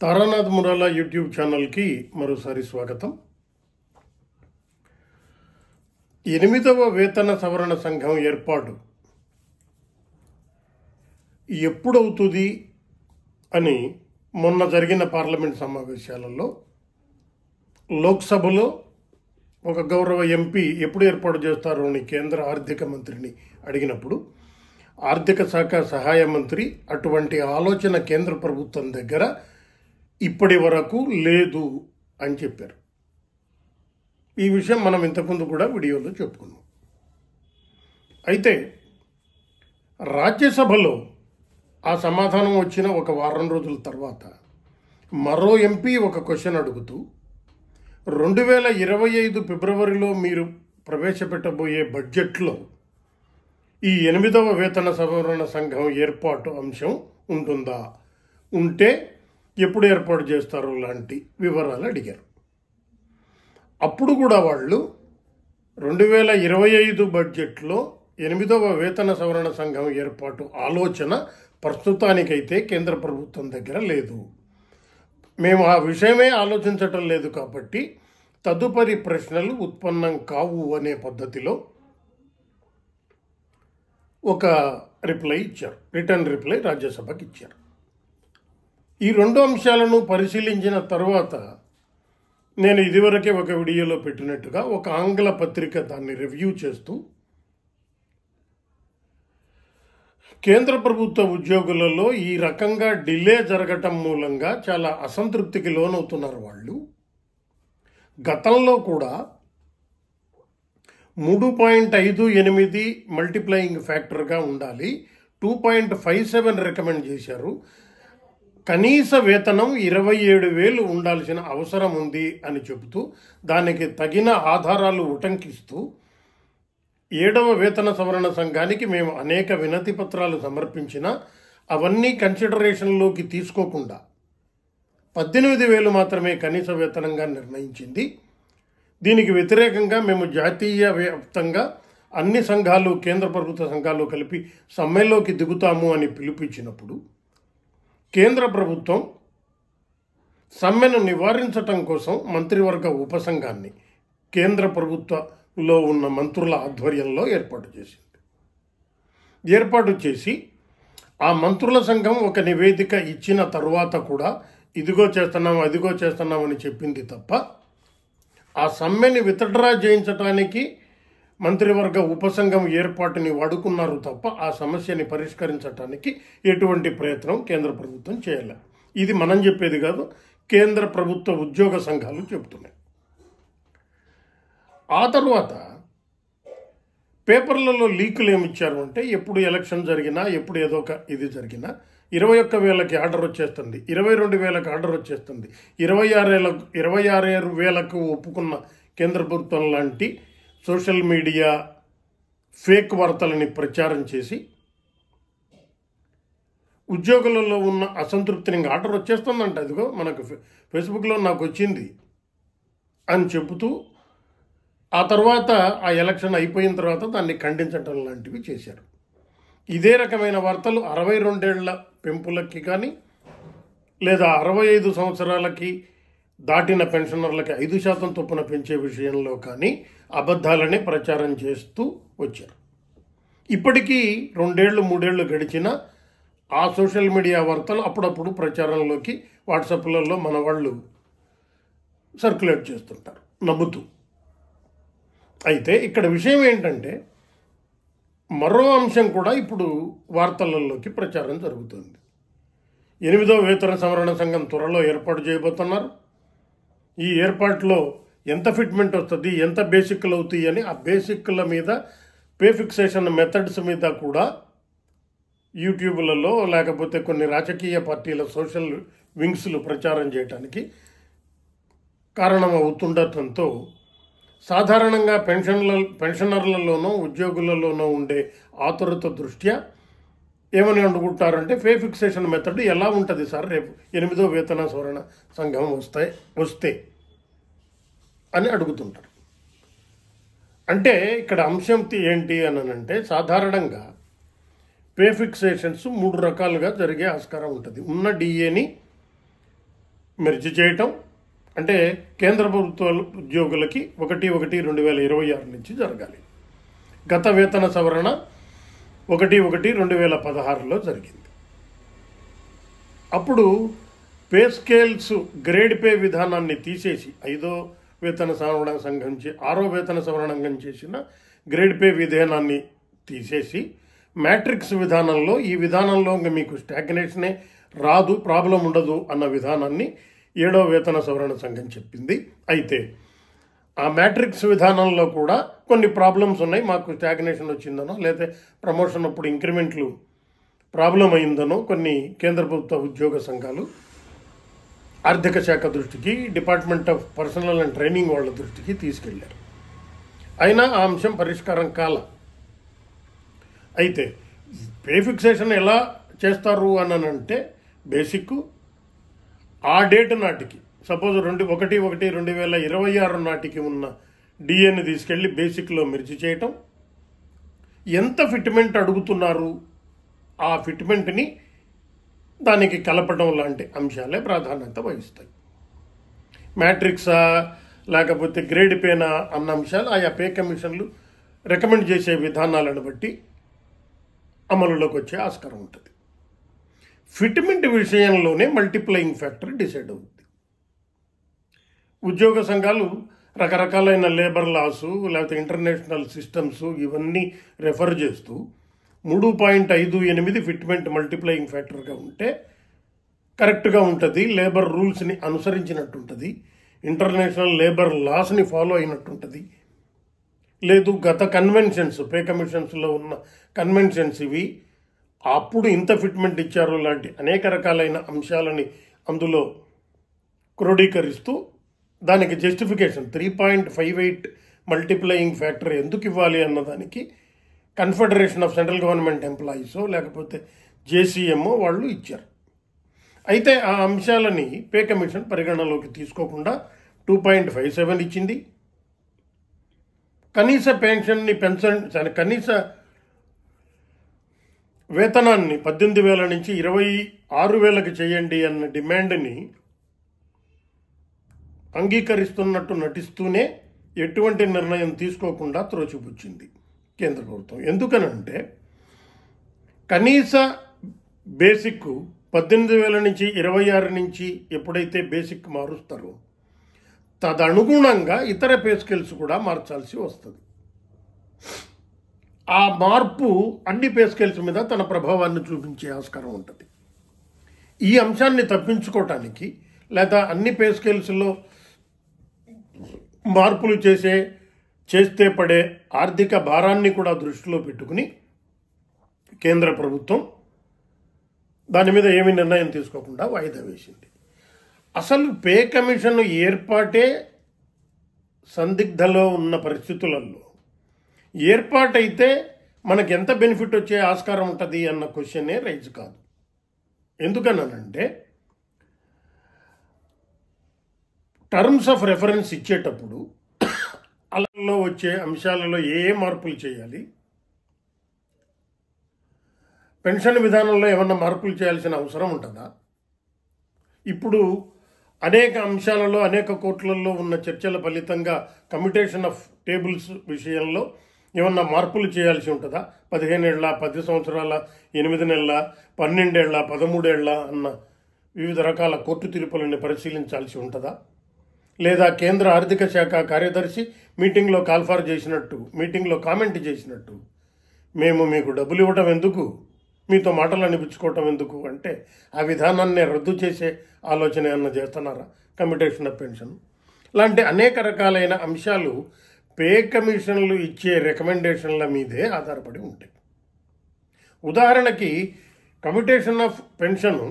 Taranath మురాలా YouTube ఛానల్కి మరోసారి స్వాగతం. 8వ వేతన సవరణ సంఘం ఏర్పాటు ఎప్పుడవుతుంది అని మొన్న జరిగిన పార్లమెంట్ సమావేశాలలో లోక్సభలో ఒక గౌరవ ఎంపీ ఎప్పుడు ఏర్పాటు చేస్తారో అని కేంద్ర ఆర్థిక మంత్రిని అడిగినప్పుడు ఆర్థిక శాఖ సహాయ మంత్రి అటువంటి ఆలోచన కేంద్ర ప్రభుత్వం దగ్గర ఇప్పటి వరకు లేదు అని చెప్పారు. ఈ విషయం మనం ఇంతకుముందు కూడా వీడియోలో చెప్పుకున్నాం. అయితే రాజ్యసభలో ఆ సమాధానం వచ్చిన ఒక వారం రోజుల తర్వాత మరో ఎంపీ ఒక క్వశ్చన్ అడుగుతూ 2025 ఫిబ్రవరిలో మీరు ప్రవేశపెట్టబోయే బడ్జెట్లో ఈ 8వ వేతన సవరణ సంఘం ఏర్పాటు అంశం ఉంటుందా, ఉంటే ఎప్పుడు ఏర్పాటు చేస్తారు లాంటి వివరాలు అడిగారు. అప్పుడు కూడా వాళ్ళు 2025 బడ్జెట్లో 8వ వేతన సవరణ సంఘం ఏర్పాటు ఆలోచన ప్రస్తుతానికైతే కేంద్ర ప్రభుత్వం దగ్గర లేదు, మేము ఆ విషయమే ఆలోచించటం లేదు కాబట్టి తదుపరి ప్రశ్నలు ఉత్పన్నం కావు అనే పద్ధతిలో ఒక రిప్లై ఇచ్చారు, రిటర్న్ రిప్లై రాజ్యసభకి ఇచ్చారు. ఈ రెండు అంశాలను పరిశీలించిన తర్వాత నేను ఇదివరకే ఒక వీడియోలో పెట్టినట్టుగా ఒక ఆంగ్ల పత్రిక దాన్ని రివ్యూ చేస్తూ కేంద్ర ప్రభుత్వ ఉద్యోగులలో ఈ రకంగా డిలే జరగటం మూలంగా చాలా అసంతృప్తికి లోనవుతున్నారు. వాళ్ళు గతంలో కూడా 3.58 మల్టిప్లయింగ్ ఫ్యాక్టర్గా ఉండాలి, 2.57 రికమెండ్ చేశారు. కనీస వేతనం 27,000 ఉండాల్సిన అవసరం ఉంది అని చెబుతూ దానికి తగిన ఆధారాలు ఉటంకిస్తూ 7వ వేతన సవరణ సంఘానికి మేము అనేక వినతి పత్రాలు సమర్పించినా అవన్నీ కన్సిడరేషన్లోకి తీసుకోకుండా 18,000 మాత్రమే కనీస వేతనంగా నిర్ణయించింది. దీనికి వ్యతిరేకంగా మేము జాతీయ వ్యాప్తంగా అన్ని సంఘాలు, కేంద్ర ప్రభుత్వ సంఘాలు కలిపి సమ్మెలోకి దిగుతాము అని పిలుపుచ్చినప్పుడు కేంద్ర ప్రభుత్వం సమ్మెను నివారించటం కోసం మంత్రివర్గ ఉపసంఘాన్ని కేంద్ర ప్రభుత్వంలో ఉన్న మంత్రుల ఆధ్వర్యంలో ఏర్పాటు చేసి ఆ మంత్రుల సంఘం ఒక నివేదిక ఇచ్చిన తరువాత కూడా ఇదిగో చేస్తున్నాం అదిగో చేస్తున్నాం అని చెప్పింది తప్ప ఆ సమ్మెని విత్డ్రా చేయించడానికి మంత్రివర్గ ఉపసంఘం ఏర్పాటుని వాడుకున్నారు తప్ప ఆ సమస్యని పరిష్కరించడానికి ఎటువంటి ప్రయత్నం కేంద్ర ప్రభుత్వం చేయాలి. ఇది మనం చెప్పేది కాదు, కేంద్ర ప్రభుత్వ ఉద్యోగ సంఘాలు చెబుతున్నాయి. ఆ తర్వాత పేపర్లలో లీకులు ఏమిచ్చారు అంటే ఎప్పుడు ఎలక్షన్ జరిగినా, ఎప్పుడు ఏదో ఒక ఇది జరిగినా 21,000కి ఆర్డర్ వచ్చేస్తుంది, 22,000కి ఆర్డర్ వచ్చేస్తుంది, 26,000కు ఒప్పుకున్న కేంద్ర ప్రభుత్వం లాంటి సోషల్ మీడియా ఫేక్ వార్తలని ప్రచారం చేసి ఉద్యోగులలో ఉన్న అసంతృప్తిని ఆర్డర్ వచ్చేస్తుందంట, అదిగో మనకు ఫేస్బుక్లో నాకు వచ్చింది అని చెబుతూ ఆ తర్వాత ఆ ఎలక్షన్ అయిపోయిన తర్వాత దాన్ని ఖండించటం లాంటివి చేశారు. ఇదే రకమైన వార్తలు 62 ఏళ్ల పెంపులకి కానీ లేదా 65 సంవత్సరాలకి దాటిన పెన్షనర్లకి 5% చొప్పున పెంచే విషయంలో కానీ అబద్ధాలనే ప్రచారం చేస్తూ వచ్చారు. ఇప్పటికీ 2 ఏళ్ళు 3 ఏళ్ళు గడిచిన ఆ సోషల్ మీడియా వార్తలు అప్పుడప్పుడు ప్రచారంలోకి వాట్సాప్లలో మన వాళ్ళు సర్క్యులేట్ చేస్తుంటారు నమ్ముతూ. అయితే ఇక్కడ విషయం ఏంటంటే మరో అంశం కూడా ఇప్పుడు వార్తలలోకి ప్రచారం జరుగుతుంది. 8వ వేతన సవరణ సంఘం త్వరలో ఏర్పాటు చేయబోతున్నారు. ఈ ఏర్పాటులో ఎంత ఫిట్మెంట్ వస్తుంది, ఎంత బేసిక్లు అవుతాయి అని ఆ బేసిక్ల మీద, పే ఫిక్సేషన్ మెథడ్స్ మీద కూడా యూట్యూబ్లలో లేకపోతే కొన్ని రాజకీయ పార్టీల సోషల్ వింగ్స్లు ప్రచారం చేయడానికి కారణం అవుతుండటంతో సాధారణంగా పెన్షనర్లలోనో ఉద్యోగులలోనో ఉండే ఆతురత దృష్ట్యా ఏమని అనుకుంటారంటే పే ఫిక్సేషన్ మెథడ్ ఎలా ఉంటుంది సార్ రేపు 8వ వేతన సవరణ సంఘం వస్తే అని అడుగుతుంటారు. అంటే ఇక్కడ అంశం ఏంటి అని అంటే సాధారణంగా పే ఫిక్సేషన్స్ 3 రకాలుగా జరిగే ఆస్కారం ఉంటుంది. ఉన్న డిఏని మెర్జ్ చేయటం, అంటే కేంద్ర ప్రభుత్వ ఉద్యోగులకి 1/1/2026 నుంచి జరగాలి. గత వేతన సవరణ 1/1/2016లో జరిగింది. అప్పుడు పే స్కేల్స్ గ్రేడ్ పే విధానాన్ని తీసేసి 5వ వేతన సవరణ సంఘం 6వ వేతన సవరణం చేసిన గ్రేడ్ పే విధానాన్ని తీసేసి మ్యాట్రిక్స్ విధానంలో, ఈ విధానంలో ఇంకా మీకు స్టాగ్నేషనే రాదు, ప్రాబ్లం ఉండదు అన్న విధానాన్ని 7వ వేతన సవరణ సంఘం చెప్పింది. అయితే ఆ మ్యాట్రిక్స్ విధానంలో కూడా కొన్ని ప్రాబ్లమ్స్ ఉన్నాయి. మాకు స్టాగ్నేషన్ వచ్చిందనో లేదా ప్రమోషన్ అప్పుడు ఇంక్రిమెంట్లు ప్రాబ్లం అయిందనో కొన్ని కేంద్ర ప్రభుత్వ ఉద్యోగ సంఘాలు ఆర్థిక శాఖ దృష్టికి, department of personal and training వాళ్ళ దృష్టికి తీసుకెళ్లారు. అయినా ఆ అంశం పరిష్కారం కాల. అయితే పే ఫిక్సేషన్ ఎలా చేస్తారు అని అంటే బేసిక్ ఆ డేట్ నాటికి, సపోజ్ 1/1/2026 నాటికి ఉన్న డిఏని తీసుకెళ్లి బేసిక్లో మెర్జ్ చేయటం, ఎంత ఫిట్మెంట్ అడుగుతున్నారు ఆ ఫిట్మెంట్ని దానికి కలపడం లాంటి అంశాలే ప్రాధాన్యత వహిస్తాయి. మ్యాట్రిక్సా లేకపోతే గ్రేడ్ పేనా అన్న అంశాలు ఆయా పే కమిషన్లు రికమెండ్ చేసే విధానాలను బట్టి అమలులోకి వచ్చే ఆస్కారం ఉంటుంది. ఫిట్మెంట్ విషయంలోనే మల్టిప్లయింగ్ ఫ్యాక్టర్ డిసైడ్ అవుతుంది. ఉద్యోగ సంఘాలు రకరకాలైన లేబర్ లాసు లేకపోతే ఇంటర్నేషనల్ సిస్టమ్స్ ఇవన్నీ రెఫర్ చేస్తూ 3.58 ఫిట్మెంట్ మల్టిప్లయింగ్ ఫ్యాక్టర్గా ఉంటే కరెక్ట్గా ఉంటుంది, లేబర్ రూల్స్ని అనుసరించినట్టు ఉంటుంది, ఇంటర్నేషనల్ లేబర్ లాస్ని ఫాలో అయినట్టుంటుంది. లేదు గత కన్వెన్షన్స్, పే కమిషన్స్లో ఉన్న కన్వెన్షన్స్ ఇవి, అప్పుడు ఇంత ఫిట్మెంట్ ఇచ్చారు లాంటి అనేక రకాలైన అంశాలని అందులో క్రోడీకరిస్తూ దానికి జస్టిఫికేషన్ 3.58 మల్టిప్లయింగ్ ఫ్యాక్టర్ ఎందుకు ఇవ్వాలి అన్నదానికి confederation of central government employees లేకపోతే జేసీఎంఓ వాళ్ళు ఇచ్చారు. అయితే ఆ అంశాలని పే కమిషన్ పరిగణలోకి తీసుకోకుండా 2.57 ఇచ్చింది. కనీస పెన్షన్ని కనీస వేతనాన్ని 18,000 నుంచి 26,000కి చేయండి అన్న డిమాండ్ని అంగీకరిస్తున్నట్టు నటిస్తూనే ఎటువంటి నిర్ణయం తీసుకోకుండా త్రోసిపుచ్చింది కేంద్ర ప్రభుత్వం. ఎందుకనంటే కనీస బేసిక్ 18,000 నుంచి 26 నుంచి ఎప్పుడైతే బేసిక్ మారుస్తారో తదనుగుణంగా ఇతర పే స్కేల్స్ కూడా మార్చాల్సి వస్తుంది. ఆ మార్పు అన్ని పే స్కేల్స్ మీద తన ప్రభావాన్ని చూపించే ఆస్కారం ఉంటుంది. ఈ అంశాన్ని తప్పించుకోవటానికి లేదా అన్ని పే స్కేల్స్లో మార్పులు చేస్తే పడే ఆర్థిక భారాన్ని కూడా దృష్టిలో పెట్టుకుని కేంద్ర ప్రభుత్వం దాని మీద ఏమీ నిర్ణయం తీసుకోకుండా వాయిదా వేసింది. అసలు పే కమిషన్ ఏర్పాటే సందిగ్ధలో ఉన్న పరిస్థితులలో ఏర్పాటైతే మనకు ఎంత బెనిఫిట్ వచ్చే ఆస్కారం ఉంటుంది అన్న క్వశ్చనే రైజ్ కాదు. ఎందుకనంటే టర్మ్స్ ఆఫ్ రెఫరెన్స్ ఇచ్చేటప్పుడు అలలో వచ్చే అంశాలలో ఏ మార్పులు చేయాలి, పెన్షన్ విధానంలో ఏమన్నా మార్పులు చేయాల్సిన అవసరం ఉంటుందా, ఇప్పుడు అనేక అంశాలలో అనేక కోట్లలో ఉన్న చర్చల ఫలితంగా కమ్యూటేషన్ ఆఫ్ టేబుల్స్ విషయంలో ఏమన్నా మార్పులు చేయాల్సి ఉంటుందా, 15 ఏళ్ళ 10 సంవత్సరాల 8 నెలల 12 ఏళ్ళ 13 ఏళ్ళ అన్న వివిధ రకాల కోర్టు తీర్పులను పరిశీలించాల్సి ఉంటుందా, లేదా కేంద్ర ఆర్థిక శాఖ కార్యదర్శి మీటింగ్లో మీటింగ్లో కామెంట్ చేసినట్టు మేము మీకు డబ్బులు ఇవ్వటం ఎందుకు, మీతో మాటలు అనిపించుకోవటం ఎందుకు అంటే ఆ విధానాన్ని రద్దు చేసే ఆలోచన ఏమన్నా చేస్తున్నారా, కమ్యూటేషన్ ఆఫ్ పెన్షన్ లాంటి అనేక రకాలైన అంశాలు పే కమిషన్లు ఇచ్చే రికమెండేషన్ల మీదే ఆధారపడి ఉంటాయి. ఉదాహరణకి కమ్యూటేషన్ ఆఫ్ పెన్షన్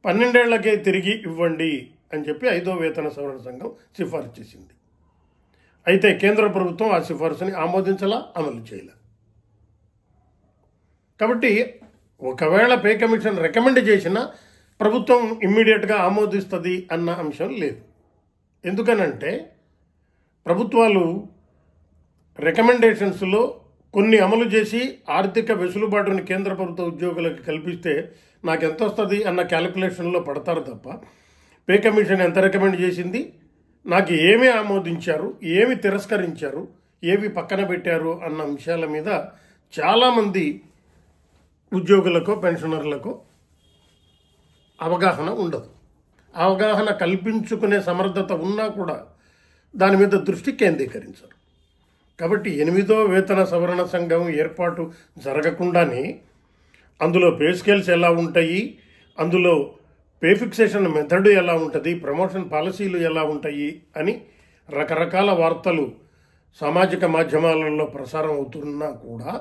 12 ఏళ్లకే తిరిగి ఇవ్వండి అని చెప్పి 5వ వేతన సవరణ సంఘం సిఫార్సు చేసింది. అయితే కేంద్ర ప్రభుత్వం ఆ సిఫార్సుని ఆమోదించలా, అమలు చేయలే. కాబట్టి ఒకవేళ పే కమిషన్ రికమెండ్ చేసినా ప్రభుత్వం ఇమ్మీడియట్గా ఆమోదిస్తుంది అన్న అంశం లేదు. ఎందుకనంటే ప్రభుత్వాలు రికమెండేషన్స్లో కొన్ని అమలు చేసి ఆర్థిక వెసులుబాటుని కేంద్ర ప్రభుత్వ ఉద్యోగులకు కల్పిస్తే నాకు ఎంత వస్తుంది అన్న క్యాలిక్యులేషన్లో పడతారు తప్ప పే కమిషన్ ఎంత రికమెండ్ చేసింది, నాకు ఏమి ఆమోదించారు, ఏమి తిరస్కరించారు, ఏవి పక్కన పెట్టారు అన్న అంశాల మీద చాలామంది ఉద్యోగులకు పెన్షనర్లకు అవగాహన ఉండదు. అవగాహన కల్పించుకునే సమర్థత ఉన్నా కూడా దాని మీద దృష్టి కేంద్రీకరించరు. కాబట్టి 8వ వేతన సవరణ సంఘం ఏర్పాటు జరగకుండానే అందులో పే స్కేల్స్ ఎలా ఉంటాయి, అందులో పే ఫిక్సేషన్ మెథడ్ ఎలా ఉంటుంది, ప్రమోషన్ పాలసీలు ఎలా ఉంటాయి అని రకరకాల వార్తలు సామాజిక మాధ్యమాలలో ప్రసారం అవుతున్నా కూడా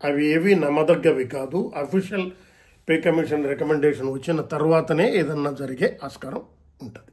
అవి ఏవి నమ్మదగ్గవి కాదు. అఫీషియల్ పే కమిషన్ రికమెండేషన్ వచ్చిన తర్వాతనే ఏదన్నా జరిగే ఆస్కారం ఉంటుంది.